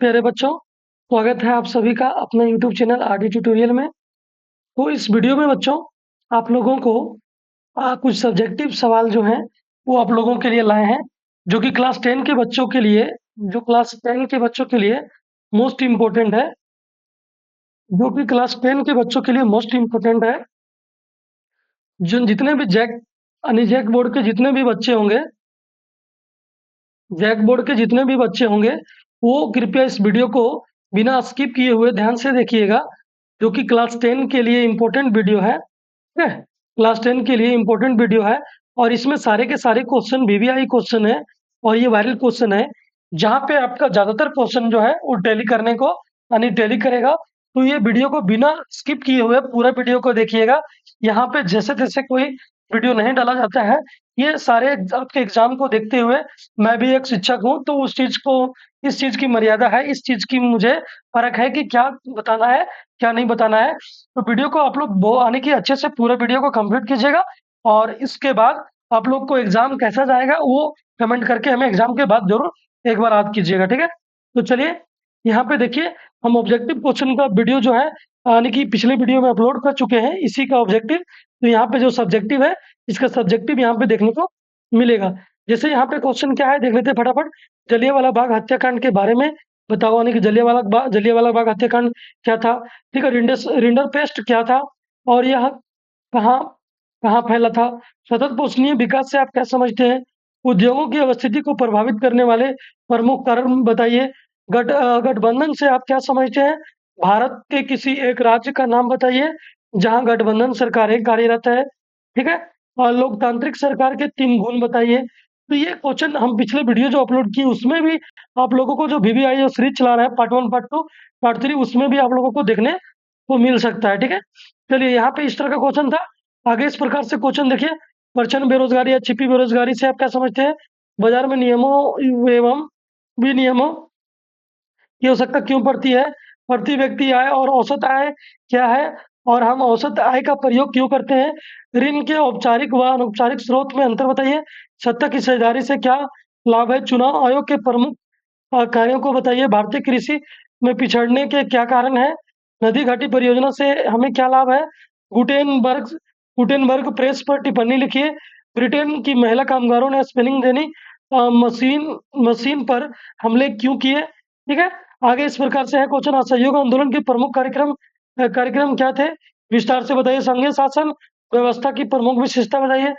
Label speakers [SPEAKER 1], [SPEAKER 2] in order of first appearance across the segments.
[SPEAKER 1] प्यारे बच्चों, स्वागत है आप सभी का अपने यूट्यूब चैनल आरडी ट्यूटोरियल में। तो इस वीडियो में बच्चों आप लोगों को कुछ सब्जेक्टिव सवाल जो हैं वो आप लोगों के लिए लाए हैं, जो कि क्लास 10 के बच्चों के लिए मोस्ट इम्पोर्टेंट है। जो कि क्लास 10 के बच्चों के लिए मोस्ट इम्पोर्टेंट है। जो जितने भी जैक बोर्ड के जितने भी बच्चे होंगे वो कृपया इस वीडियो को बिना स्किप किए हुए ध्यान से देखिएगा, जो कि क्लास 10 के लिए इम्पोर्टेंट वीडियो है। ठीक है, क्लास 10 के लिए इम्पोर्टेंट वीडियो है और इसमें सारे के सारे क्वेश्चन वीवीआई क्वेश्चन है और ये वायरल क्वेश्चन है, जहाँ पे आपका ज़्यादातर क्वेश्चन जो है वो टैली करने को यानी टैली करेगा। तो ये वीडियो को बिना स्किप किए हुए पूरा वीडियो को देखिएगा। यहाँ पे जैसे तैसे कोई वीडियो नहीं डाला जाता है। ये सारे आपके एग्जाम को देखते हुए मैं भी एक शिक्षक हूँ, तो इस चीज़ की मर्यादा है, इस चीज़ की मुझे परख है कि क्या बताना है क्या नहीं बताना है। तो वीडियो को आप लोग यानी कि अच्छे से पूरा वीडियो को कंप्लीट कीजिएगा और इसके बाद आप लोग को एग्जाम कैसा जाएगा वो कमेंट करके हमें एग्जाम के बाद जरूर एक बार याद कीजिएगा। ठीक है, तो चलिए यहाँ पे देखिए, हम ऑब्जेक्टिव क्वेश्चन का वीडियो जो है यानी कि पिछले वीडियो में अपलोड कर चुके हैं, इसी का ऑब्जेक्टिव। तो यहाँ पे जो सब्जेक्टिव है इसका सब्जेक्टिव यहाँ पे देखने को मिलेगा। जैसे यहाँ पे क्वेश्चन क्या है देख लेते हैं फटाफट। जलियांवाला बाग हत्याकांड के बारे में बताओ, यानी कि जलियांवाला बाग हत्याकांड क्या था। ठीक है, रिंडरपेस्ट क्या था और यह कहाँ कहाँ फैला था। सतत पोषणीय विकास से आप क्या समझते हैं। उद्योगों की अवस्थिति को प्रभावित करने वाले प्रमुख कारण बताइए। गठबंधन से आप क्या समझते हैं। भारत के किसी एक राज्य का नाम बताइए जहां गठबंधन सरकारें कार्यरत है। ठीक है, और लोकतांत्रिक सरकार के 3 गुण बताइए। तो ये क्वेश्चन हम पिछले वीडियो जो अपलोड किए उसमें भी आप लोगों को, जो वीवीआई जो सीरीज चला रहा है पार्ट 1 पार्ट 2 पार्ट 3, उसमें भी आप लोगों को देखने को मिल सकता है। ठीक है, चलिए यहाँ पे इस तरह का क्वेश्चन था। आगे इस प्रकार से क्वेश्चन देखिए। प्रचंड बेरोजगारी या छिपी बेरोजगारी से आप क्या समझते हैं। बाजार में नियमों एवं विनियमों की आवश्यकता क्यों पड़ती है। प्रति व्यक्ति आय और औसत आय क्या है और हम औसत आय का प्रयोग क्यों करते हैं। ऋण के औपचारिक व अनौपचारिक स्रोत में अंतर बताइए। सत्ता की साझेदारी से क्या लाभ है। चुनाव आयोग के प्रमुख कार्यों को बताइए। भारतीय कृषि में पिछड़ने के क्या कारण है। नदी घाटी परियोजना से हमें क्या लाभ है। गुटेनबर्ग गुटेनबर्ग प्रेस पर टिप्पणी लिखिए। ब्रिटेन की महिला कामगारों ने स्पिनिंग जेनी मशीन पर हमले क्यों किए। ठीक है, आगे इस प्रकार से है क्वेश्चन। असहयोग आंदोलन के प्रमुख कार्यक्रम क्या थे। विस्तार से बताइए। संघीय शासन व्यवस्था की प्रमुख विशेषता बताइए।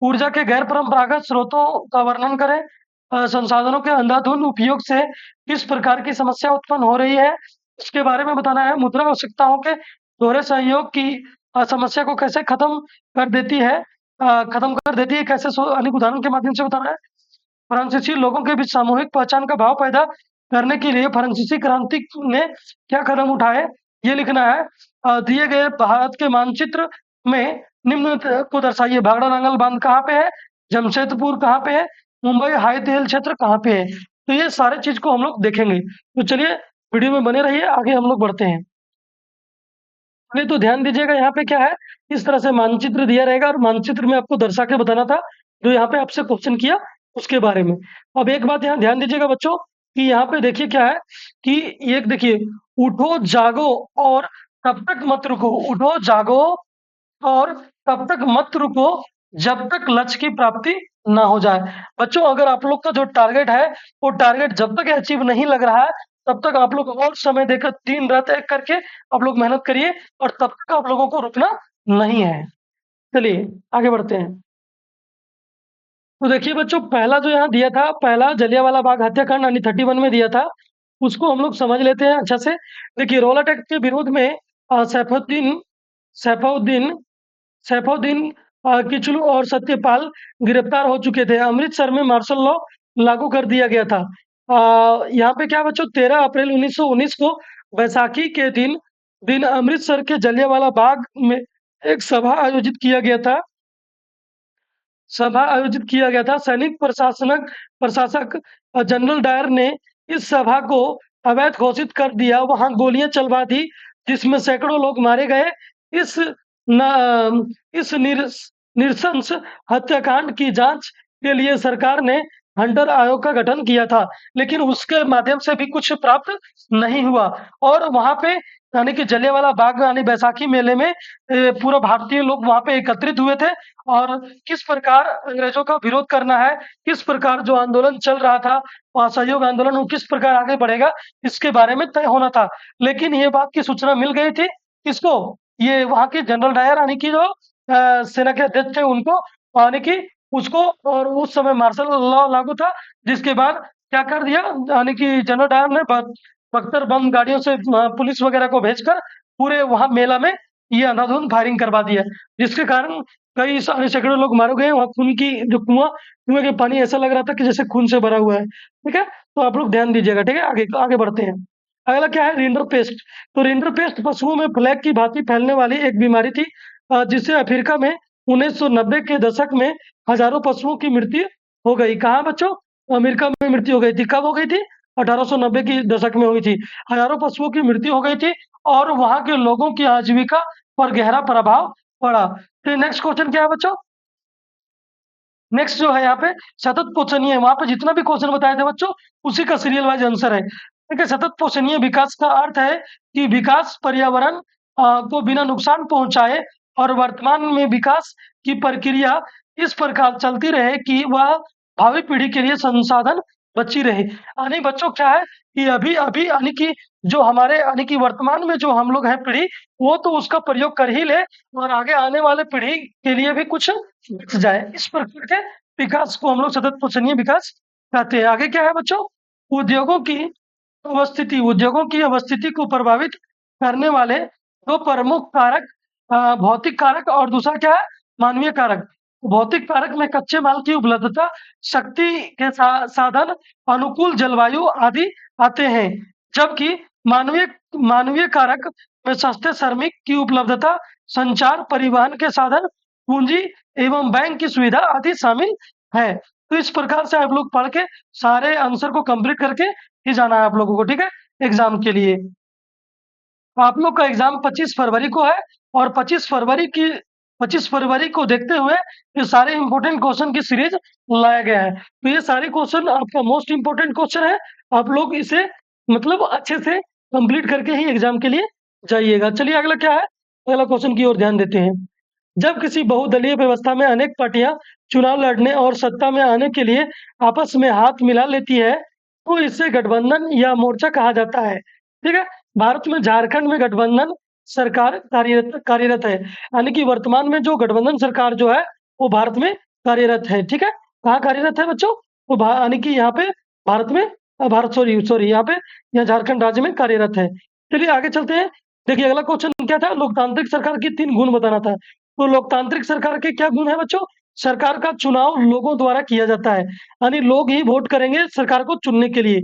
[SPEAKER 1] ऊर्जा के गैर परंपरागत स्रोतों का वर्णन करें। संसाधनों के अंधाधुंध उपयोग से किस प्रकार की समस्या उत्पन्न हो रही है, इसके बारे में बताना है। मुद्रा आवश्यकताओं के दोहरे सहयोग की समस्या को कैसे खत्म कर देती है कैसे अनेक उदाहरण के माध्यम से बताना है। फ्रांसीसी लोगों के बीच सामूहिक पहचान का भाव पैदा करने के लिए फ्रांसीसी क्रांति ने क्या कदम उठाए, ये लिखना है। दिए गए भारत के मानचित्र में निम्न को दर्शाइए। भाखड़ा नांगल बांध कहाँ पे है। जमशेदपुर कहाँ पे है। मुंबई हाई तेल क्षेत्र कहाँ पे है। तो ये सारे चीज को हम लोग देखेंगे। तो चलिए वीडियो में बने रहिए, आगे हम लोग बढ़ते हैं। नहीं तो ध्यान दीजिएगा, यहाँ पे क्या है, इस तरह से मानचित्र दिया रहेगा और मानचित्र में आपको दर्शा के बताना था जो यहाँ पे आपसे क्वेश्चन किया उसके बारे में। अब एक बात यहाँ ध्यान दीजिएगा बच्चों कि यहाँ पे देखिए क्या है कि एक देखिए, उठो जागो और तब तक मत रुको। उठो जागो और तब तक मत रुको जब तक लक्ष्य की प्राप्ति ना हो जाए। बच्चों अगर आप लोग का जो टारगेट है वो टारगेट जब तक अचीव नहीं लग रहा है तब तक आप लोग और समय देकर दिन रात एक करके आप लोग मेहनत करिए और तब तक आप लोगों को रुकना नहीं है। चलिए आगे बढ़ते हैं। तो देखिए बच्चों, पहला जो यहाँ दिया था, पहला जलियांवाला बाग हत्याकांड यानी 31 में दिया था, उसको हम लोग समझ लेते हैं अच्छा से। देखिए रौलट एक्ट के विरोध में सैफुद्दीन सैफुद्दीन सैफुद्दीन किचलू और सत्यपाल गिरफ्तार हो चुके थे। अमृतसर में मार्शल लॉ लागू कर दिया गया था। यहाँ पे क्या बच्चों, 13 अप्रैल 1919 को बैसाखी के दिन अमृतसर के जलियांवाला बाग में एक सभा आयोजित किया गया था। सैनिक प्रशासक जनरल डायर ने इस सभा को अवैध घोषित कर दिया। वहां गोलियां चलवा दी जिसमें सैकड़ों लोग मारे गए। इस न, इस निरसंस हत्याकांड की जांच के लिए सरकार ने हंटर आयोग का गठन किया था, लेकिन उसके माध्यम से भी कुछ प्राप्त नहीं हुआ। और वहाँ पे यानी कि जलियांवाला बाग यानी बैसाखी मेले में पूरा भारतीय लोग वहाँ पे एकत्रित हुए थे और किस प्रकार अंग्रेजों का विरोध करना है, किस प्रकार जो आंदोलन चल रहा था, असहयोग आंदोलन वो किस प्रकार आगे बढ़ेगा, इसके बारे में तय होना था। लेकिन ये बात की सूचना मिल गई थी किसको? ये वहाँ के जनरल डायर यानी कि जो सेना के अध्यक्ष थे उनको, यानी कि उसको, और उस समय मार्शल लॉ लागू था, जिसके बाद क्या कर दिया यानी कि जनरल डायर ने बख्तर बंद गाड़ियों से पुलिस वगैरह को भेजकर पूरे वहां मेला में ये अंधाधुंध फायरिंग करवा दिया, जिसके कारण कई सारे सैकड़ों लोग मारे गए। वहां खून की जो कुएं के पानी ऐसा लग रहा था कि जैसे खून से भरा हुआ है। ठीक है, तो आप लोग ध्यान दीजिएगा। ठीक है, आगे आगे बढ़ते हैं। अगला क्या है? रिंडरपेस्ट। तो रिंडरपेस्ट पशुओं में प्लेग की भांति फैलने वाली एक बीमारी थी, जिससे अफ्रीका में 1990 के दशक में हजारों पशुओं की मृत्यु हो गई। कहाँ बच्चों? अमेरिका में मृत्यु हो गई थी। कब हो गई थी? 1890 की दशक में हुई थी। हजारों पशुओं की मृत्यु हो गई थी और वहां के लोगों की आजीविका पर गहरा प्रभाव पड़ा। फिर नेक्स्ट क्वेश्चन क्या है बच्चों? नेक्स्ट जो है यहाँ पे सतत पोषणीय, वहां पे जितना भी क्वेश्चन बताए थे बच्चों उसी का सीरियल वाइज आंसर है। ठीक है, सतत पोषणीय विकास का अर्थ है कि विकास पर्यावरण को बिना नुकसान पहुंचाए और वर्तमान में विकास की प्रक्रिया इस प्रकार चलती रहे कि वह भावी पीढ़ी के लिए संसाधन बची रहे। यानी बच्चों क्या है कि अभी अभी यानी कि जो हमारे यानी कि वर्तमान में जो हम लोग हैं पीढ़ी, वो तो उसका प्रयोग कर ही ले और आगे आने वाले पीढ़ी के लिए भी कुछ बच जाए। इस प्रकार के विकास को हम लोग सतत पोषणीय विकास कहते हैं। आगे क्या है बच्चों? उद्योगों की अवस्थिति को प्रभावित करने वाले दो प्रमुख कारक, भौतिक कारक और दूसरा क्या है? मानवीय कारक। भौतिक कारक में कच्चे माल की उपलब्धता, शक्ति के साधन, अनुकूल जलवायु आदि आते हैं, जबकि मानवीय मानवीय कारक में सस्ते श्रमिक की उपलब्धता, संचार, परिवहन के साधन, पूंजी एवं बैंक की सुविधा आदि शामिल है। तो इस प्रकार से आप लोग पढ़ के सारे आंसर को कंप्लीट करके ही जाना है आप लोगों को। ठीक है, एग्जाम के लिए आप लोग का एग्जाम 25 फरवरी को है और 25 फरवरी को देखते हुए ये सारे इंपॉर्टेंट क्वेश्चन की सीरीज लाया गया है। तो ये सारे क्वेश्चन आपका मोस्ट इंपॉर्टेंट क्वेश्चन है, आप लोग इसे मतलब अच्छे से कंप्लीट करके ही एग्जाम के लिए जाइएगा। चलिए अगला क्या है? अगला क्वेश्चन की ओर ध्यान देते हैं। जब किसी बहुदलीय व्यवस्था में अनेक पार्टियां चुनाव लड़ने और सत्ता में आने के लिए आपस में हाथ मिला लेती है, तो इसे गठबंधन या मोर्चा कहा जाता है। ठीक है, भारत में झारखंड में गठबंधन सरकार कार्यरत है, यानी कि वर्तमान में जो गठबंधन सरकार जो है वो भारत में कार्यरत है। ठीक है, कहाँ कार्यरत है बच्चों? वो यानी कि यहाँ पे भारत में, भारत सॉरी सॉरी यहाँ पे, यहाँ झारखंड राज्य में कार्यरत है। चलिए आगे चलते हैं। देखिए अगला क्वेश्चन क्या था? लोकतांत्रिक सरकार की 3 गुण बताना था। तो लोकतांत्रिक सरकार के क्या गुण है बच्चों? सरकार का चुनाव लोगों द्वारा किया जाता है, यानी लोग ही वोट करेंगे सरकार को चुनने के लिए।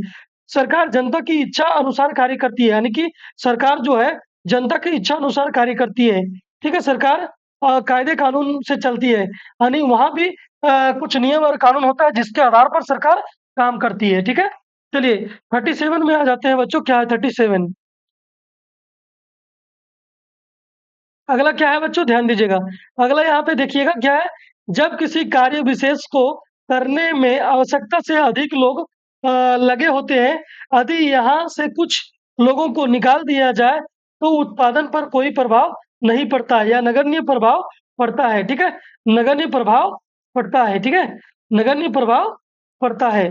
[SPEAKER 1] सरकार जनता की इच्छा अनुसार कार्य करती है, यानी कि सरकार जो है जनता की इच्छा अनुसार कार्य करती है। ठीक है, सरकार कायदे कानून से चलती है, यानी वहां भी कुछ नियम और कानून होता है जिसके आधार पर सरकार काम करती है। ठीक है, चलिए 37 में आ जाते हैं बच्चों। क्या है 37? अगला क्या है बच्चों? ध्यान दीजिएगा। अगला यहाँ पे देखिएगा क्या है? जब किसी कार्य विशेष को करने में आवश्यकता से अधिक लोग लगे होते हैं, यदि यहाँ से कुछ लोगों को निकाल दिया जाए तो उत्पादन पर कोई प्रभाव नहीं पड़ता या नगण्य प्रभाव पड़ता है। ठीक है, नगण्य प्रभाव पड़ता है। ठीक है, नगण्य प्रभाव पड़ता है।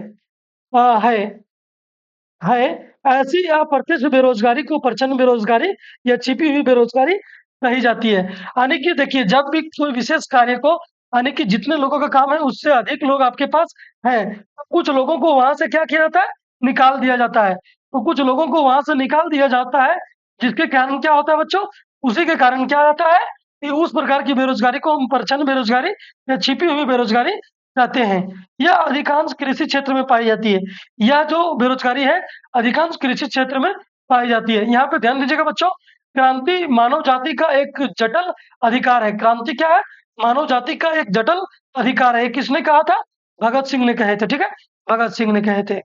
[SPEAKER 1] है ऐसी अप्रत्यक्ष बेरोजगारी को प्रचंड बेरोजगारी या छिपी हुई बेरोजगारी कही जाती है। यानी कि देखिए जब भी कोई विशेष कार्य को, यानी कि जितने लोगों का काम है उससे अधिक लोग आपके पास हैं, तो कुछ लोगों को वहां से क्या किया जाता है? निकाल दिया जाता है। तो कुछ लोगों को वहां से निकाल दिया जाता है, जिसके कारण क्या होता है बच्चों? उसी के कारण क्या होता है कि उस प्रकार की बेरोजगारी को हम प्रचंड बेरोजगारी या छिपी हुई बेरोजगारी कहते हैं। यह अधिकांश कृषि क्षेत्र में पाई जाती है। यह जो बेरोजगारी है अधिकांश कृषि क्षेत्र में पाई जाती है। यहाँ पे ध्यान दीजिएगा बच्चों, क्रांति मानव जाति का एक जटिल अधिकार है। क्रांति क्या है? मानव जाति का एक जटिल अधिकार है। किसने कहा था? भगत सिंह ने कहे थे। ठीक है, भगत सिंह ने कहे थे।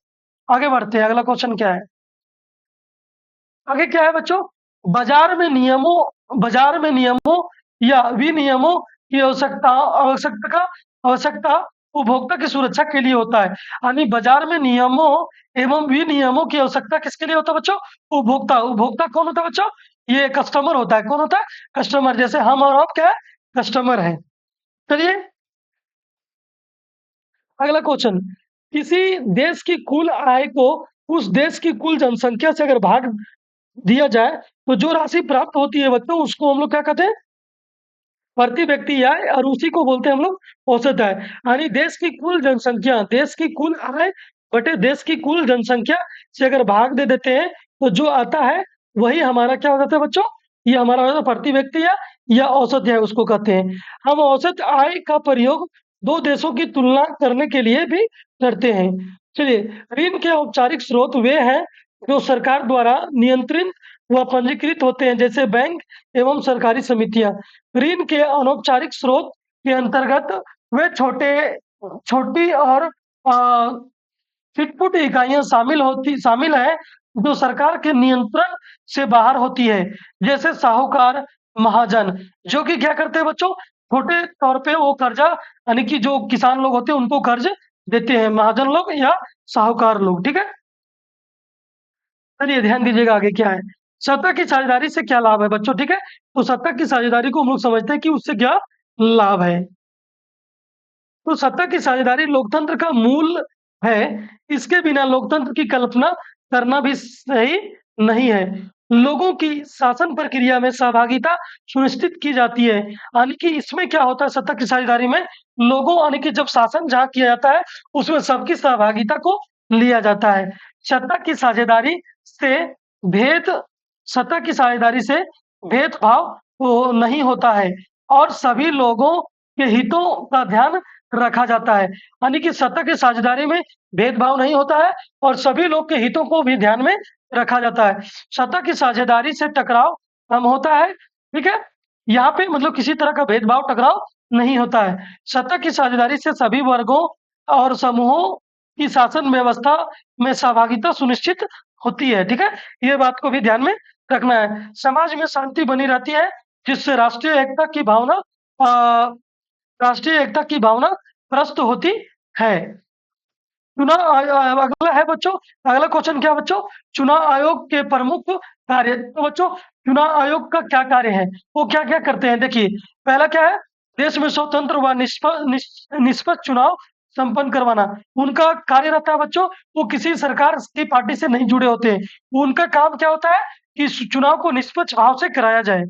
[SPEAKER 1] आगे बढ़ते हैं, अगला क्वेश्चन क्या है? आगे क्या है बच्चों? बाजार में नियमों या विनियमों की आवश्यकता उपभोक्ता की सुरक्षा के लिए होता है। यानी बाजार में नियमों एवं विनियमों की आवश्यकता किसके लिए होता है बच्चों? उपभोक्ता। उपभोक्ता कौन होता है बच्चों? ये कस्टमर होता है। कौन होता है? कस्टमर। जैसे हम और आप क्या है? कस्टमर है। चलिए अगला क्वेश्चन, किसी देश की कुल आय को उस देश की कुल जनसंख्या से अगर भाग दिया जाए तो जो राशि प्राप्त होती है बच्चों उसको हम लोग क्या कहते हैं? प्रति व्यक्ति आय, और उसी को बोलते हैं हम लोग औसत आय। यानी देश की कुल जनसंख्या, देश की कुल आय बटे देश की कुल जनसंख्या से अगर भाग दे देते हैं तो जो आता है वही हमारा क्या हो जाता है बच्चों? ये हमारा हो जाता है प्रति व्यक्ति या औसत आय उसको कहते हैं। हम औसत आय का प्रयोग दो देशों की तुलना करने के लिए भी करते हैं। चलिए, ऋण के औपचारिक स्रोत वे हैं जो सरकार द्वारा नियंत्रित व पंजीकृत होते हैं, जैसे बैंक एवं सरकारी समितियां। ऋण के अनौपचारिक स्रोत के अंतर्गत वे छोटी और छिटपुट इकाइयां शामिल है जो सरकार के नियंत्रण से बाहर होती है, जैसे साहूकार, महाजन, जो कि क्या करते हैं बच्चों? छोटे तौर पे वो कर्जा, यानी कि जो किसान लोग होते हैं उनको कर्ज देते हैं, महाजन लोग या साहूकार लोग। ठीक है, चलिए ध्यान दीजिएगा आगे क्या है। सत्ता की साझेदारी से क्या लाभ है बच्चों? ठीक है, तो सत्ता की साझेदारी को हम लोग समझते हैं कि उससे क्या लाभ है। तो सत्ता की साझेदारी लोकतंत्र का मूल है। इसके बिना लोकतंत्र की कल्पना करना भी सही नहीं है। लोगों की शासन प्रक्रिया में सहभागिता सुनिश्चित की जाती है। यानी कि इसमें क्या होता है सत्ता की साझेदारी में? लोगों, यानी कि जब शासन जहाँ किया जाता है उसमें सबकी सहभागिता को लिया जाता है। सत्ता की साझेदारी से भेद सत्ता की साझेदारी से भेदभाव नहीं होता है और सभी लोगों के हितों का ध्यान रखा जाता है। यानी कि सत्ता की साझेदारी में भेदभाव नहीं होता है और सभी लोग के हितों को भी ध्यान में रखा जाता है। सत्ता की साझेदारी से टकराव कम होता है। ठीक है, यहाँ पे मतलब किसी तरह का भेदभाव, टकराव नहीं होता है। सत्ता की साझेदारी से सभी वर्गों और समूहों की शासन व्यवस्था में सहभागिता सुनिश्चित होती है। ठीक है, ये बात को भी ध्यान में रखना है। समाज में शांति बनी रहती है जिससे राष्ट्रीय एकता की भावना प्रस्त होती है। अगला है बच्चों, अगला क्वेश्चन क्या है बच्चों? चुनाव आयोग के प्रमुख कार्य। तो बच्चों चुनाव आयोग का क्या कार्य है? वो क्या क्या करते हैं? देखिए, पहला क्या है? देश में स्वतंत्र व निष्पक्ष चुनाव संपन्न करवाना उनका कार्य रहता है बच्चों। वो किसी सरकार की पार्टी से नहीं जुड़े होते हैं। उनका काम क्या होता है कि चुनाव को निष्पक्ष भाव से कराया जाए।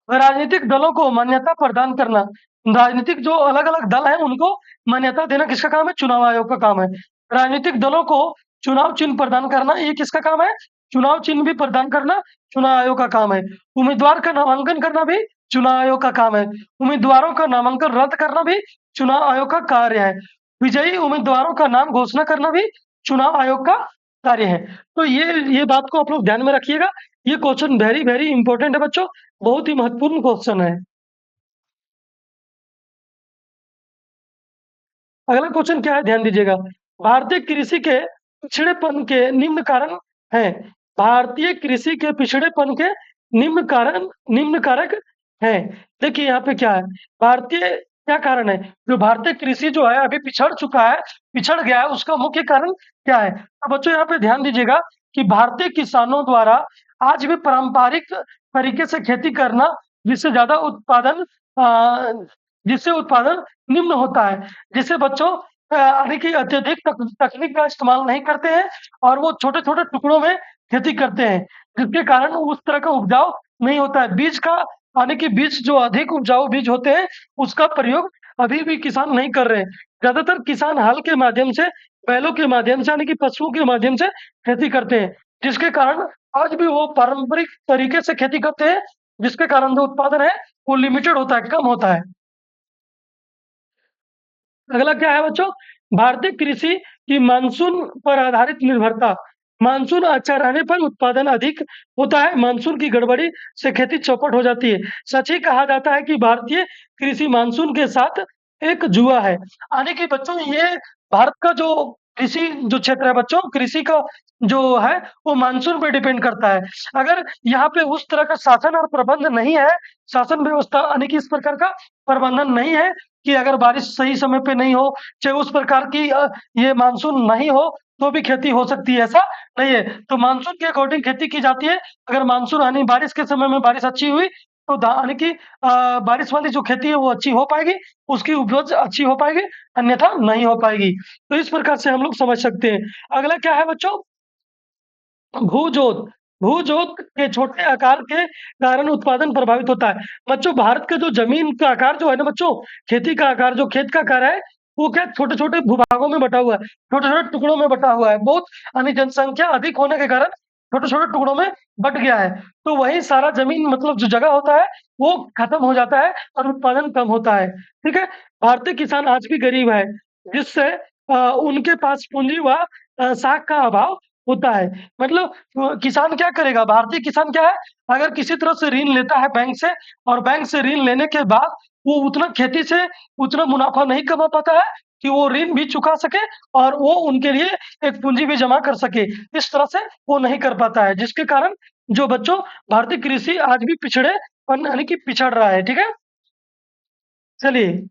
[SPEAKER 1] राजनीतिक दलों को मान्यता प्रदान करना, राजनीतिक जो अलग-अलग दल हैं उनको मान्यता देना किसका काम है? चुनाव आयोग का काम है। राजनीतिक दलों को चुनाव चिन्ह प्रदान करना, ये किसका काम है? चुनाव चिन्ह भी प्रदान करना चुनाव आयोग का काम है। उम्मीदवार का नामांकन करना भी चुनाव आयोग का काम है। उम्मीदवारों का नामांकन रद्द करना भी चुनाव आयोग का कार्य है। विजयी उम्मीदवारों का नाम घोषणा करना भी चुनाव आयोग का कार्य है। तो ये बात को आप लोग ध्यान में रखिएगा। ये क्वेश्चन वेरी वेरी इंपॉर्टेंट है बच्चों, बहुत ही महत्वपूर्ण क्वेश्चन है। अगला क्वेश्चन क्या है? ध्यान दीजिएगा। भारतीय कृषि के पिछड़ेपन के निम्न कारण हैं। भारतीय कृषि के पिछड़ेपन के निम्न कारक हैं। देखिए यहाँ पे क्या है, भारतीय क्या कारण है? जो भारतीय कृषि जो है अभी पिछड़ गया है, उसका मुख्य कारण क्या है? तो बच्चों यहाँ पे ध्यान दीजिएगा कि भारतीय किसानों द्वारा आज भी पारंपरिक तरीके से खेती करना, जिससे ज्यादा उत्पादन जिससे उत्पादन निम्न होता है, जिससे बच्चों यानी कि अत्यधिक तकनीक का इस्तेमाल नहीं करते हैं और वो छोटे-छोटे टुकड़ों में खेती करते हैं, जिसके कारण उस तरह का उपजाऊ नहीं होता है। बीज का, यानी कि बीज जो अधिक उपजाऊ बीज होते हैं, उसका प्रयोग अभी भी किसान नहीं कर रहे हैं। ज़्यादातर किसान हल के माध्यम से, बैलों के माध्यम से, यानी कि पशुओं के माध्यम से खेती करते हैं, जिसके कारण आज भी वो पारंपरिक तरीके से खेती करते हैं, जिसके कारण जो उत्पादन है, वो लिमिटेड होता है, कम होता है। अगला क्या है बच्चों? भारतीय कृषि की मानसून पर आधारित निर्भरता। मानसून अच्छा रहने पर उत्पादन अधिक होता है, मानसून की गड़बड़ी से खेती चौपट हो जाती है। सच ही कहा जाता है कि भारतीय कृषि मानसून के साथ एक जुआ है। यानी कि बच्चों ये भारत का जो कृषि जो क्षेत्र है बच्चों, कृषि का जो है वो मानसून पे डिपेंड करता है। अगर यहाँ पे उस तरह का शासन और प्रबंध नहीं है, शासन व्यवस्था यानी कि इस प्रकार का प्रबंधन नहीं है कि अगर बारिश सही समय पे नहीं हो, चाहे उस प्रकार की ये मानसून नहीं हो, तो भी खेती हो सकती है, ऐसा नहीं है। तो मानसून के अकॉर्डिंग खेती की जाती है। अगर मानसून यानी बारिश के समय में बारिश अच्छी हुई, तो यानी कि बारिश वाली जो खेती है वो अच्छी हो पाएगी, उसकी उपज अच्छी हो पाएगी, अन्यथा नहीं हो पाएगी। तो इस प्रकार से हम लोग समझ सकते हैं। अगला क्या है बच्चों? भू-जोत। भू-जोत के छोटे आकार के कारण उत्पादन प्रभावित होता है। बच्चों, भारत का जो ज़मीन का आकार जो है ना बच्चों, खेती का आकार, जो खेत का आकार है, वो क्या छोटे-छोटे भूभागों में बँटा हुआ है, छोटे-छोटे टुकड़ों में बँटा हुआ है। बहुत यानी जनसंख्या अधिक होने के कारण छोटे-छोटे टुकड़ों में बँट गया है। तो वही सारा ज़मीन मतलब जो जगह होता है, वो खत्म हो जाता है और उत्पादन कम होता है। ठीक है? भारतीय किसान आज भी गरीब है, जिससे उनके पास पूँजी व साख का अभाव होता है। मतलब किसान क्या करेगा? भारतीय किसान क्या है? अगर किसी तरह से ऋण लेता है बैंक से, और बैंक से ऋण लेने के बाद वो उतना खेती से उतना मुनाफ़ा नहीं कमा पाता है कि वो ऋण भी चुका सके और वो उनके लिए एक पूँजी भी जमा कर सके। इस तरह से वो नहीं कर पाता है, जिसके कारण जो बच्चों भारतीय कृषि आज भी पिछड़े यानी कि पिछड़ रहा है। ठीक है? चलिए,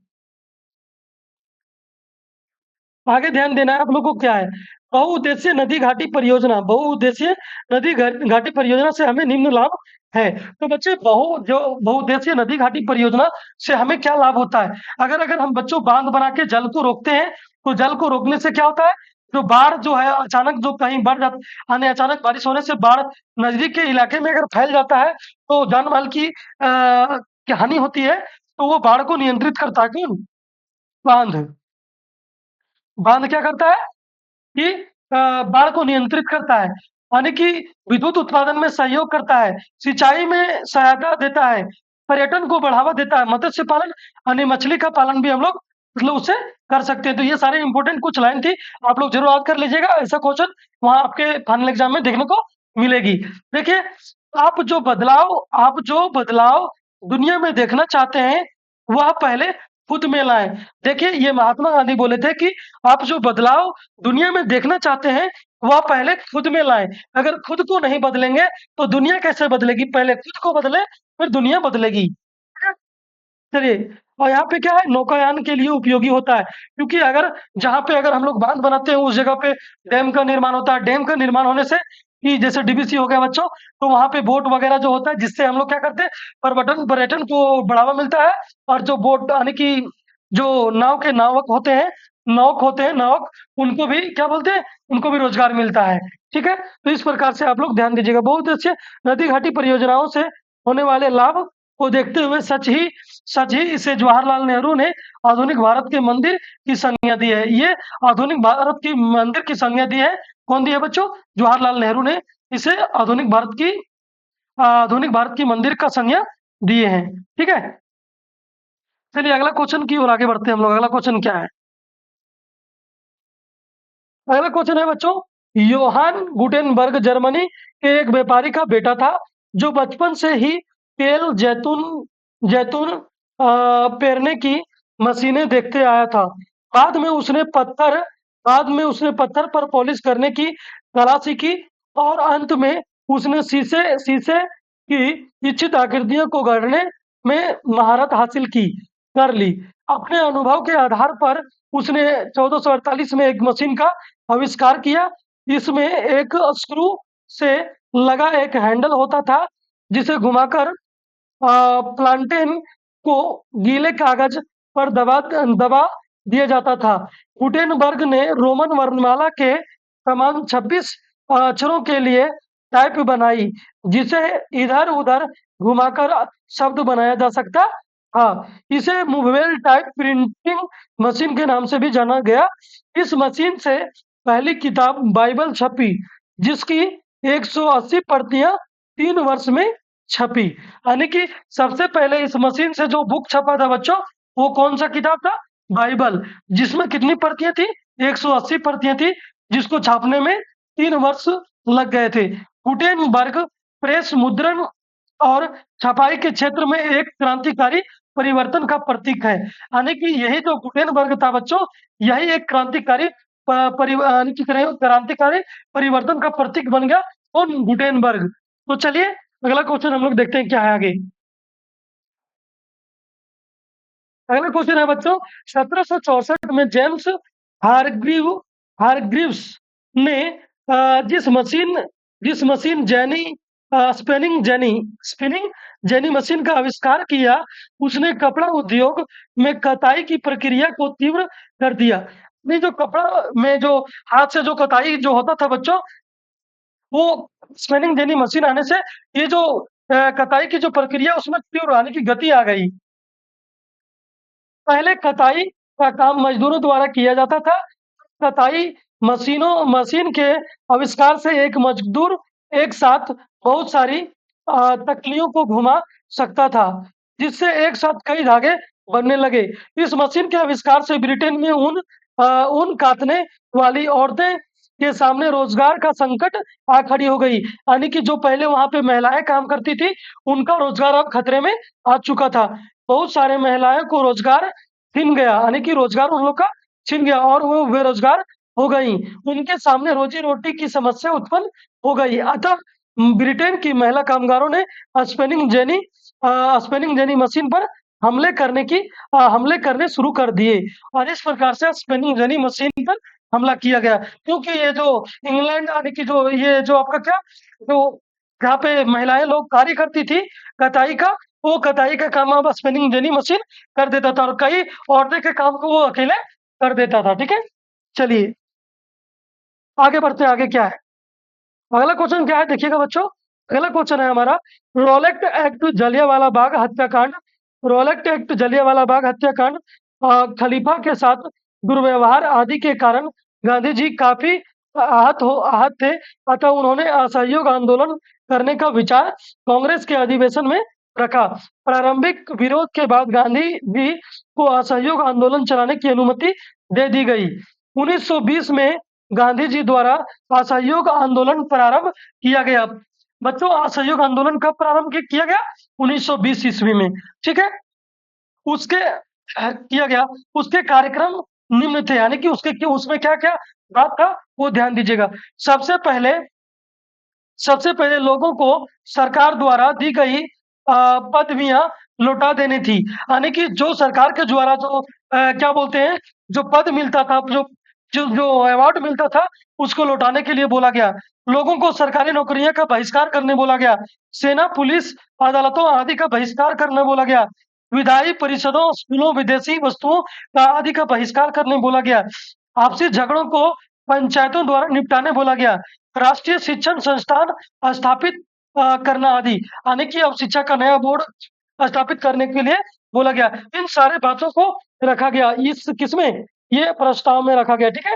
[SPEAKER 1] आगे ध्यान देना है आप लोगों को क्या है? बहुउद्देशीय नदी घाटी परियोजना, बहुउद्देशीय नदी घाटी परियोजना से हमें निम्न लाभ है। तो बच्चे जो बहुउद्देशीय नदी घाटी परियोजना से हमें क्या लाभ होता है? अगर अगर हम बच्चों बांध बना के जल को रोकते हैं, तो जल को रोकने से क्या होता है? जो बाढ़ जो है अचानक जो कहीं बढ़ जाती यानी अचानक बारिश होने से बाढ़ नजदीक के इलाके में अगर फैल जाता है, तो जान-माल की हानि होती है, तो वो बाढ़ को नियंत्रित करता है कौन? बांध। बांध क्या करता है? कि बाढ़ को नियंत्रित करता है, यानी कि विद्युत उत्पादन में सहयोग करता है, सिंचाई में सहायता देता है, पर्यटन को बढ़ावा देता है, मत्स्य पालन यानी मछली का पालन भी हम लोग मतलब उससे कर सकते हैं। तो ये सारे इंपॉर्टेंट कुछ लाइन थी, आप लोग ज़रूर याद कर लीजिएगा, ऐसा क्वेश्चन वहाँ आपके फाइनल एग्ज़ाम में देखने को मिलेगी। देखिए, आप जो बदलाव दुनिया में देखना चाहते हैं, वह पहले खुद में लाएँ। देखिए, ये महात्मा गांधी बोले थे कि आप जो बदलाव दुनिया में देखना चाहते हैं, वह पहले खुद में लाएँ। अगर खुद को नहीं बदलेंगे, तो दुनिया कैसे बदलेगी? पहले खुद को बदलें, फिर दुनिया बदलेगी। ठीक है? चलिए, और यहाँ पे क्या है, नौकायान के लिए उपयोगी होता है, क्योंकि अगर जहाँ पे अगर हम लोग बाँध बनाते हैं, उस जगह पे डैम का निर्माण होता है। डैम का निर्माण होने से कि जैसे डीवीसी हो गया बच्चों, तो वहाँ पे बोट वगैरह जो होता है, जिससे हम लोग क्या करते हैं, पर्यटन को बढ़ावा मिलता है। और जो बोट यानी कि जो नाव के नावक, उनको भी क्या बोलते हैं, उनको भी रोज़गार मिलता है। ठीक है? तो इस प्रकार से आप लोग ध्यान दीजिएगा। बहुत अच्छे नदी घाटी परियोजनाओं से होने वाले लाभ को देखते हुए सच ही इसे जवाहरलाल नेहरू ने आधुनिक भारत के मंदिर की संज्ञा दी है। ये आधुनिक भारत की मंदिर की संज्ञा दी है। कौन दी है बच्चों? जवाहरलाल नेहरू ने इसे आधुनिक भारत की मंदिर का संज्ञा दिए हैं। ठीक है? चलिए अगला क्वेश्चन की ओर आगे बढ़ते हैं हम लोग। अगला क्वेश्चन क्या है? अगला क्वेश्चन है बच्चों, योहान गुटेनबर्ग जर्मनी के एक व्यापारी का बेटा था, जो बचपन से ही तेल, जैतून पेरने की मशीनें देखते आया था। बाद में उसने पत्थर बाद में उसने पत्थर पर पॉलिश करने की कला सीखी, और अंत में उसने शीशे शीशे की इच्छित आकृतियों को गढ़ने में महारत हासिल कर ली। अपने अनुभव के आधार पर उसने 1448 में एक मशीन का आविष्कार किया। इसमें एक स्क्रू से लगा एक हैंडल होता था, जिसे घुमाकर प्लांटेन को गीले कागज पर दबा दिया जाता था। गुटेनबर्ग ने रोमन वर्णमाला के समान 26 अक्षरों के लिए टाइप बनाई, जिसे इधर-उधर घुमाकर शब्द बनाया जा सकता था। इसे मूवेबल टाइप प्रिंटिंग मशीन के नाम से भी जाना गया। इस मशीन से पहली किताब बाइबल छपी, जिसकी 180 प्रतियां 3 वर्ष में छपी। यानी कि सबसे पहले इस मशीन से जो बुक छपा था बच्चों, वो कौन-सा किताब था? बाइबल, जिसमें कितनी प्रतियाँ थी? 180 प्रतियाँ थी, जिसको छापने में 3 वर्ष लग गए थे। गुटेनबर्ग प्रेस मुद्रण और छपाई के क्षेत्र में एक क्रांतिकारी परिवर्तन का प्रतीक है। यानी कि यही जो गुटेनबर्ग था बच्चों, यही एक क्रांतिकारी परिवर्तन का प्रतीक बन गया। कौन? गुटेनबर्ग। तो चलिए अगला क्वेश्चन हम लोग देखते हैं क्या है आगे। अगला क्वेश्चन है बच्चों, 1764 में जेम्स हारग्रीव्स ने जिस मशीन स्पिनिंग जेनी मशीन का आविष्कार किया, उसने कपड़ा उद्योग में कताई की प्रक्रिया को तीव्र कर दिया। नहीं, जो कपड़ा में जो हाथ से जो कताई जो होता था बच्चों, वो स्पिनिंग जेनी मशीन आने से ये जो कताई की जो प्रक्रिया उसमें तीव्र आने की गति आ गई। पहले कताई का काम मजदूरों द्वारा किया जाता था। कताई मशीन के आविष्कार से एक मजदूर एक साथ बहुत सारी तकलियों को घुमा सकता था, जिससे एक साथ कई धागे बनने लगे। इस मशीन के आविष्कार से ब्रिटेन में ऊन काटने वाली औरतें के सामने रोजगार का संकट आ खड़ी हो गई। यानी कि जो पहले वहां पे महिलाएं काम करती थी, उनका रोजगार अब खतरे में आ चुका था। बहुत सारे महिलाएं को रोजगार छिन गया, यानी कि रोजगार उन लोग का छिन गया और वो बेरोजगार हो गई। उनके सामने रोजी रोटी की समस्या उत्पन्न हो गई। अतः ब्रिटेन की महिला कामगारों ने स्पिनिंग जेनी मशीन पर हमले करने शुरू कर दिए और इस प्रकार से स्पिनिंग जेनी मशीन पर हमला किया गया। क्योंकि ये जो इंग्लैंड, यानी कि जो ये जो आपका क्या जो जहाँ पे महिलाएं लोग कार्य करती थी कताई का, वो कताई का काम अब स्पिनिंग जेनी मशीन कर देता था और कई औरतें के काम को वो अकेले कर देता था। ठीक है, चलिए आगे बढ़ते हैं। आगे क्या है, अगला क्वेश्चन क्या है देखिएगा बच्चों। अगला क्वेश्चन है हमारा, रोलेक्ट एक्ट जलियांवाला बाग हत्याकांड। रोलेक्ट एक्ट जलियांवाला बाग हत्याकांड खलीफा के साथ दुर्व्यवहार आदि के कारण गांधी जी काफी आहत थे। अतः उन्होंने असहयोग आंदोलन करने का विचार कांग्रेस के अधिवेशन में रखा। प्रारंभिक विरोध के बाद गांधी जी को असहयोग आंदोलन चलाने की अनुमति दे दी गई। 1920 में गांधी जी द्वारा असहयोग आंदोलन प्रारंभ किया गया। बच्चों, असहयोग आंदोलन कब प्रारंभ किया गया? 1920 ईस्वी में। ठीक है, उसके किया गया। उसके कार्यक्रम निम्न थे, यानी कि उसमें क्या क्या बात था वो ध्यान दीजिएगा। सबसे पहले लोगों को सरकार द्वारा दी गई पदवियां लौटा देनी थी। यानी कि जो सरकार के द्वारा जो क्या बोलते हैं, जो पद मिलता था, जो जो जो अवार्ड मिलता था, उसको लौटाने के लिए बोला गया। लोगों को सरकारी नौकरियां का बहिष्कार करने बोला गया। सेना, पुलिस, अदालतों आदि का बहिष्कार करने बोला गया। विधायी परिषदों, स्कूलों, विदेशी वस्तुओं का आदि का बहिष्कार करने बोला गया। आपसी झगड़ों को पंचायतों द्वारा निपटाने बोला गया। राष्ट्रीय शिक्षण संस्थान स्थापित करना आदि, यानी कि अब शिक्षा का नया बोर्ड स्थापित करने के लिए बोला गया। इन सारे बातों को रखा गया इस किसमें, ये प्रस्ताव में रखा गया। ठीक है,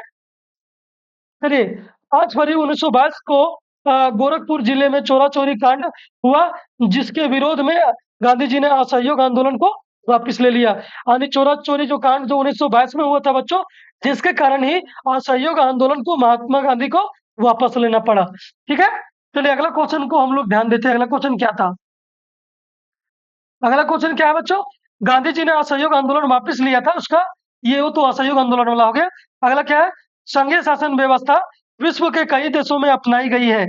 [SPEAKER 1] चलिए 5 फरवरी 1922 को गोरखपुर जिले में चोरा चोरी कांड हुआ, जिसके विरोध में गांधी जी ने असहयोग आंदोलन को वापस ले लिया। यानी चोरा चोरी जो कांड जो 1922 में हुआ था बच्चों, जिसके कारण ही असहयोग आंदोलन को महात्मा गांधी को वापस लेना पड़ा। ठीक है, चलिए अगला क्वेश्चन को हम लोग ध्यान देते हैं। अगला क्वेश्चन क्या था? अगला क्वेश्चन क्या है बच्चों? गांधी जी ने असहयोग आंदोलन वापस लिया था, उसका ये वो तो असहयोग आंदोलन वाला हो गया। अगला क्या है? संघीय शासन व्यवस्था विश्व के कई देशों में अपनाई गई है।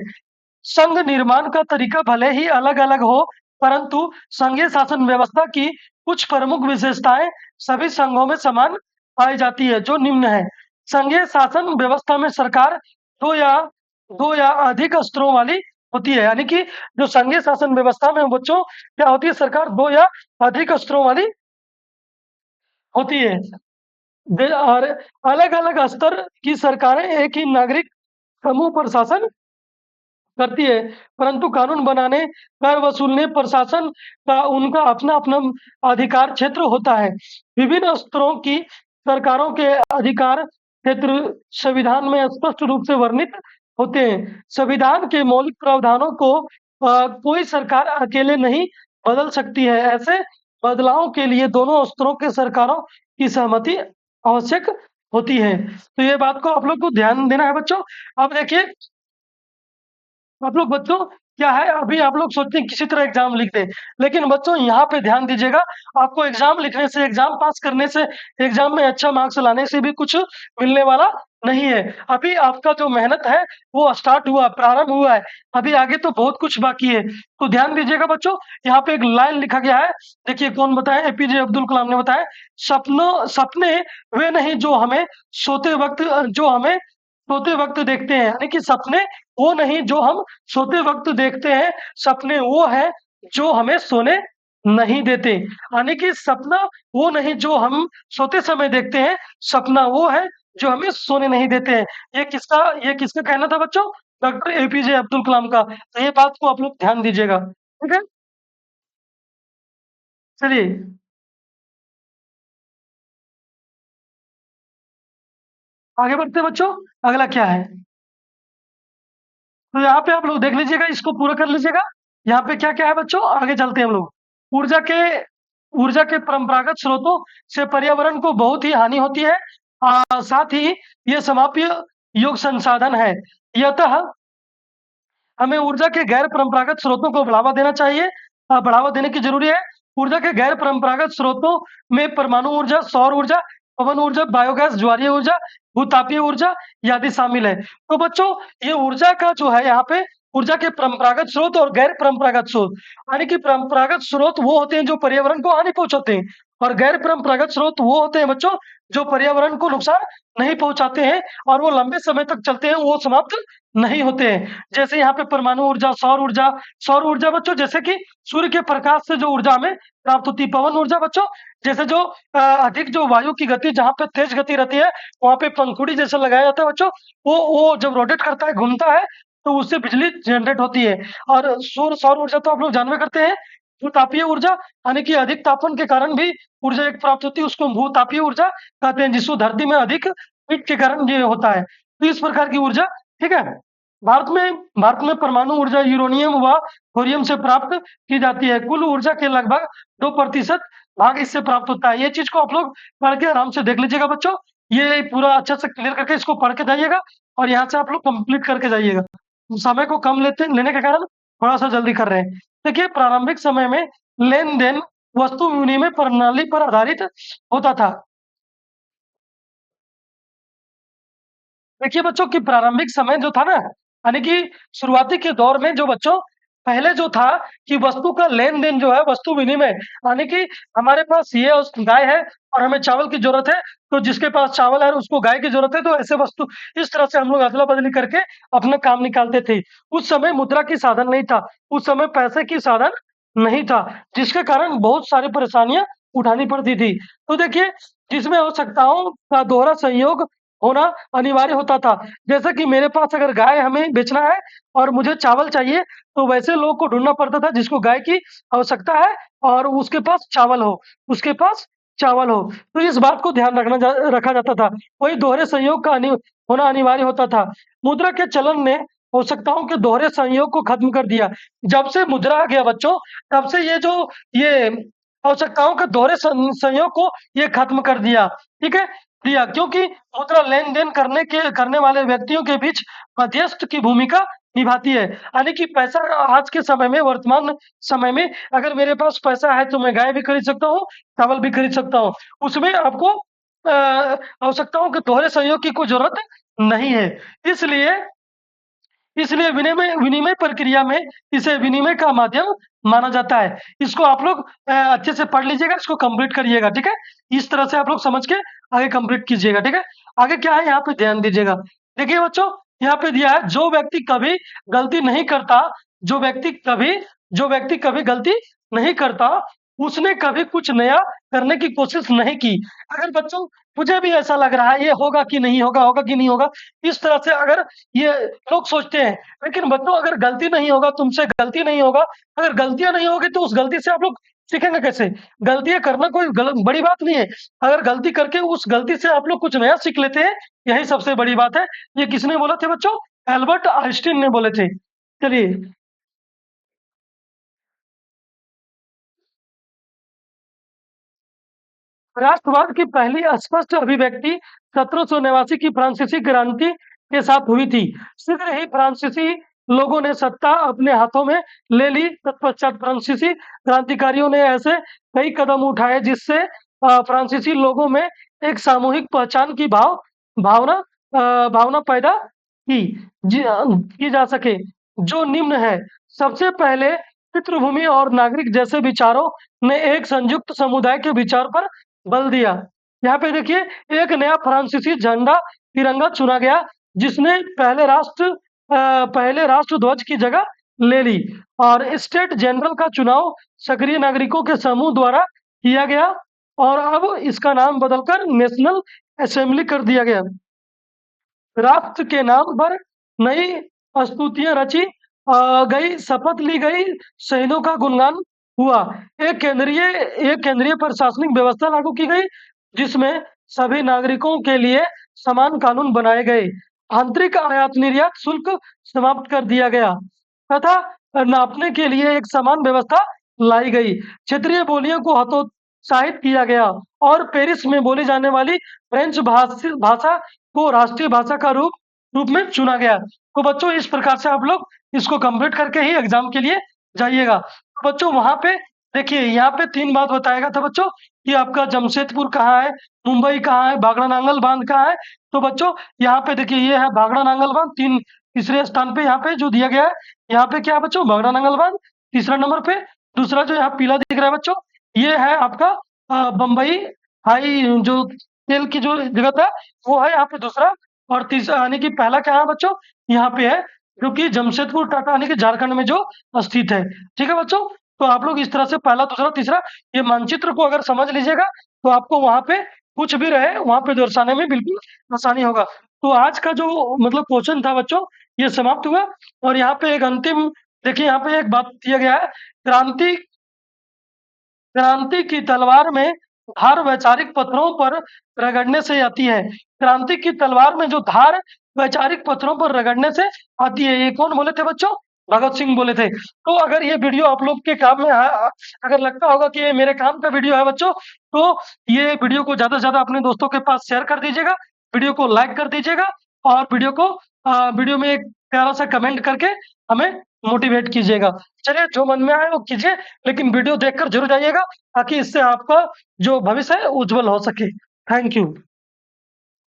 [SPEAKER 1] संघ निर्माण का तरीका भले ही अलग अलग हो, परंतु संघीय शासन व्यवस्था की कुछ प्रमुख विशेषताएं सभी संघों में समान पाई जाती है, जो निम्न है। संघीय शासन व्यवस्था में सरकार दो या अधिक स्तरों वाली होती है। यानी कि जो संघीय शासन व्यवस्था में बच्चों क्या होती है, सरकार दो या अधिक स्तरों वाली होती है। और अलग अलग स्तर की सरकारें एक ही नागरिक समूह पर शासन करती है, परंतु कानून बनाने, कर वसूलने, प्रशासन का उनका अपना अपना अधिकार क्षेत्र होता है। विभिन्न स्तरों की सरकारों के अधिकार क्षेत्र संविधान में स्पष्ट रूप से वर्णित होते हैं। संविधान के मौलिक प्रावधानों को कोई सरकार अकेले नहीं बदल सकती है। ऐसे बदलावों के लिए दोनों स्तरों के सरकारों की सहमति आवश्यक होती है। तो ये बात को आप लोग को ध्यान देना है बच्चों। अब देखिए आप लोग बच्चों क्या है, अभी आप लोग सोचते हैं किसी तरह एग्जाम लिख दें, लेकिन बच्चों यहाँ पे ध्यान दीजिएगा, आपको एग्जाम लिखने से, एग्जाम पास करने से, एग्जाम में अच्छा मार्क्स लाने से भी कुछ मिलने वाला नहीं है। अभी आपका जो मेहनत है वो स्टार्ट हुआ, प्रारंभ हुआ है, अभी आगे तो बहुत कुछ बाकी है। तो ध्यान दीजिएगा बच्चों, यहाँ पे एक लाइन लिखा गया है, देखिए कौन बताया, एपीजे अब्दुल कलाम ने बताया, सपने वे नहीं जो हमें सोते वक्त देखते हैं, यानी कि सपने वो नहीं जो हम सोते वक्त देखते हैं, सपने वो है जो हमें सोने नहीं देते। यानी कि सपना वो नहीं जो हम सोते समय देखते हैं, सपना वो है जो हमें सोने नहीं देते हैं। ये किसका कहना था बच्चों? डॉक्टर एपीजे अब्दुल कलाम का। तो ये बात को आप लोग ध्यान दीजिएगा, ठीक है? चलिए आगे बढ़ते हैं बच्चों। अगला क्या है? तो यहाँ पे आप लोग देख लीजिएगा, इसको पूरा कर लीजिएगा। यहाँ पे क्या क्या है बच्चों, आगे चलते हैं हम लोग। ऊर्जा के ऊर्जा के परंपरागत स्रोतों से पर्यावरण को बहुत ही हानि होती है। साथ ही ये समाप्य योग संसाधन है। यतः हमें ऊर्जा के गैर परंपरागत स्रोतों को बढ़ावा देना चाहिए, बढ़ावा देने की जरूरी है। ऊर्जा के गैर परंपरागत स्रोतों में परमाणु ऊर्जा, सौर ऊर्जा, पवन ऊर्जा, बायोगैस, ज्वारीय ऊर्जा, भूतापीय ऊर्जा आदि शामिल है। तो बच्चों ये ऊर्जा का जो है यहाँ पे, ऊर्जा के परंपरागत स्रोत और गैर परंपरागत स्रोत, यानी कि परंपरागत स्रोत वो होते हैं जो पर्यावरण को हानि पहुंचाते हैं, और गैर परंपरागत स्रोत वो होते हैं बच्चों जो पर्यावरण को नुकसान नहीं पहुंचाते हैं और वो लंबे समय तक चलते हैं, वो समाप्त नहीं होते हैं। जैसे यहाँ पे परमाणु ऊर्जा, सौर ऊर्जा बच्चों जैसे कि सूर्य के प्रकाश से जो ऊर्जा हमें प्राप्त होती है। पवन ऊर्जा बच्चों जैसे जो अधिक जो वायु की गति जहाँ पे तेज गति रहती है, वहां पे पंखुड़ी जैसा लगाया जाता है बच्चों, वो जब रोटेट करता है, घूमता है, तो उससे बिजली जनरेट होती है। और सौर ऊर्जा तो आप लोग जानवे करते हैं, भूतापीय ऊर्जा, यानी कि अधिक तापमान के कारण भी ऊर्जा एक प्राप्त होती है, उसको भूतापीय ऊर्जा कहते हैं, जिसको धरती में अधिक हीट के कारण ये होता है। तो इस प्रकार की ऊर्जा, ठीक है। भारत में परमाणु ऊर्जा यूरेनियम व थोरियम से प्राप्त की जाती है। कुल ऊर्जा के लगभग 2% भाग इससे प्राप्त होता है। ये चीज को आप लोग पढ़ के आराम से देख लीजिएगा बच्चों, ये पूरा अच्छे से क्लियर करके इसको पढ़ के जाइएगा, और यहाँ से आप लोग कंप्लीट करके जाइएगा। समय को कम लेने के कारण थोड़ा सा जल्दी कर रहे हैं। देखिए प्रारंभिक समय में लेन देन वस्तु विनिमय प्रणाली पर आधारित होता था। देखिए बच्चों कि प्रारंभिक समय जो था ना, यानी कि शुरुआती के दौर में जो बच्चों पहले जो था कि वस्तु का लेन-देन जो है, वस्तु विनिमय, यानी कि हमारे पास ये गाय है और हमें चावल की ज़रूरत है, तो जिसके पास चावल है उसको गाय की ज़रूरत है, तो ऐसे वस्तु इस तरह से हम लोग अदला-बदली करके अपना काम निकालते थे। उस समय मुद्रा की साधन नहीं था, उस समय पैसे की साधन नहीं था, जिसके कारण बहुत सारी परेशानियाँ उठानी पड़ती थी। तो देखिए, जिसमें आवश्यकताओं का दोहरा संयोग होना अनिवार्य होता था। जैसे कि मेरे पास अगर गाय हमें बेचना है और मुझे चावल चाहिए, तो वैसे लोग को ढूँढना पड़ता था जिसको गाय की आवश्यकता है और उसके पास चावल हो। तो इस बात को ध्यान रखा जाता था। वही दोहरे संयोग का होना अनिवार्य होता था। मुद्रा के चलन ने आवश्यकताओं के दोहरे संयोग को खत्म कर दिया। जब से मुद्रा आ गया बच्चों, तब से ये आवश्यकताओं के दोहरे संयोग को ये खत्म कर दिया। ठीक है? दिया, क्योंकि मुद्रा लेन-देन करने वाले व्यक्तियों के बीच मध्यस्थ की भूमिका निभाती है। यानी कि पैसा आज के समय में, वर्तमान समय में अगर मेरे पास पैसा है तो मैं गाय भी खरीद सकता हूँ, चावल भी खरीद सकता हूँ। उसमें आपको आवश्यकताओं के दोहरे सहयोग की कोई ज़रूरत नहीं है। इसलिए इसलिए विनिमय प्रक्रिया में इसे विनिमय का माध्यम माना जाता है। इसको आप लोग अच्छे से पढ़ लीजिएगा, इसको कंप्लीट करिएगा, ठीक है? इस तरह से आप लोग समझ के आगे कंप्लीट कीजिएगा, ठीक है? आगे क्या है यहाँ पे ध्यान दीजिएगा। देखिए बच्चों, यहाँ पे दिया है जो व्यक्ति कभी गलती नहीं करता, जो व्यक्ति कभी गलती नहीं करता, उसने कभी कुछ नया करने की कोशिश नहीं की। अगर बच्चों मुझे भी ऐसा लग रहा है ये होगा कि नहीं होगा, होगा कि नहीं होगा, इस तरह से अगर ये लोग सोचते हैं, लेकिन बच्चों अगर गलती नहीं होगा, तुमसे गलती नहीं होगा, अगर गलतियाँ नहीं होगी तो उस गलती से आप लोग सीखेंगे कैसे? गलतियाँ करना कोई बड़ी बात नहीं है। अगर गलती करके उस गलती से आप लोग कुछ नया सीख लेते हैं, यही सबसे बड़ी बात है। ये किसने बोला थे बच्चों? एल्बर्ट आइंस्टीन ने बोले थे। चलिए, राष्ट्रवाद की पहली स्पष्ट अभिव्यक्ति 1789 की फ्रांसीसी क्रांति के साथ हुई थी। शीघ्र ही फ्रांसीसी लोगों ने सत्ता अपने हाथों में ले ली। तत्पश्चात फ्रांसीसी क्रांतिकारियों ने ऐसे कई कदम उठाए जिससे फ्रांसीसी लोगों में एक सामूहिक पहचान की भावना भावना पैदा की जा सके, जो निम्न है। सबसे पहले पितृभूमि और नागरिक जैसे विचारों ने एक संयुक्त समुदाय के विचार पर बल दिया। यहाँ पे देखिए एक नया फ्रांसीसी झंडा तिरंगा चुना गया, जिसने पहले राष्ट्रध्वज की जगह ले ली, और स्टेट जनरल का चुनाव सक्रिय नागरिकों के समूह द्वारा किया गया, और अब इसका नाम बदलकर नेशनल असेंबली कर दिया गया। राष्ट्र के नाम पर नई स्तुतियां रची गई, शपथ ली गई, शहीदों का गुणगान हुआ। एक केंद्रीय प्रशासनिक व्यवस्था लागू की गई, जिसमें सभी नागरिकों के लिए समान कानून बनाए गए। आंतरिक आयात निर्यात शुल्क समाप्त कर दिया गया तथा नापने के लिए एक समान व्यवस्था लाई गई। क्षेत्रीय बोलियों को हतोत्साहित किया गया और पेरिस में बोली जाने वाली फ्रेंच भाषा को राष्ट्रीय भाषा का रूप में चुना गया। तो बच्चों इस प्रकार से आप लोग इसको कंप्लीट करके ही एग्जाम के लिए जाइएगा। तो बच्चों वहां पे देखिए यहाँ पे 3 बात बताएगा था बच्चों कि आपका जमशेदपुर कहाँ है, मुंबई कहाँ है, भाखड़ा नांगल बांध कहाँ है। तो बच्चों यहाँ पे देखिए ये है भाखड़ा नांगल बांध, तीसरे स्थान पे यहाँ पे जो दिया गया है, यहाँ पे क्या है बच्चों, भाखड़ा नांगल बांध तीसरा नंबर पे। दूसरा जो यहाँ पीला दिख रहा है बच्चों, ये है आपका बम्बई हाई जो तेल की जो जगह है वो है यहाँ पे दूसरा, और तीसरा यानी कि पहला क्या है बच्चों, यहाँ पे है जो कि जमशेदपुर टाटा यानी कि झारखंड में जो स्थित है। ठीक है बच्चों, तो आप लोग इस तरह से पहला दूसरा तीसरा ये मानचित्र को अगर समझ लीजिएगा तो आपको वहां पे कुछ भी रहे वहां पे दर्शाने में बिल्कुल आसानी होगा। तो आज का जो मतलब क्वेश्चन था बच्चों ये समाप्त हुआ, और यहाँ पे एक अंतिम देखिए यहाँ पे एक बात दिया गया है, क्रांति क्रांति की तलवार में धार वैचारिक पत्थरों पर रगड़ने से आती है। क्रांति की तलवार में जो धार वैचारिक पत्थरों पर रगड़ने से आती है, ये कौन बोले थे बच्चों, भगत सिंह बोले थे। तो अगर ये वीडियो आप लोग के काम में अगर लगता होगा कि ये मेरे काम का वीडियो है बच्चों, तो ये वीडियो को ज्यादा से ज्यादा अपने दोस्तों के पास शेयर कर दीजिएगा, वीडियो को लाइक कर दीजिएगा, और वीडियो में एक प्यारा सा कमेंट करके हमें मोटिवेट कीजिएगा। चलिए जो मन में आए वो कीजिए, लेकिन वीडियो देखकर जरूर जाइएगा ताकि इससे आपका जो भविष्य है उज्जवल हो सके। Thank you.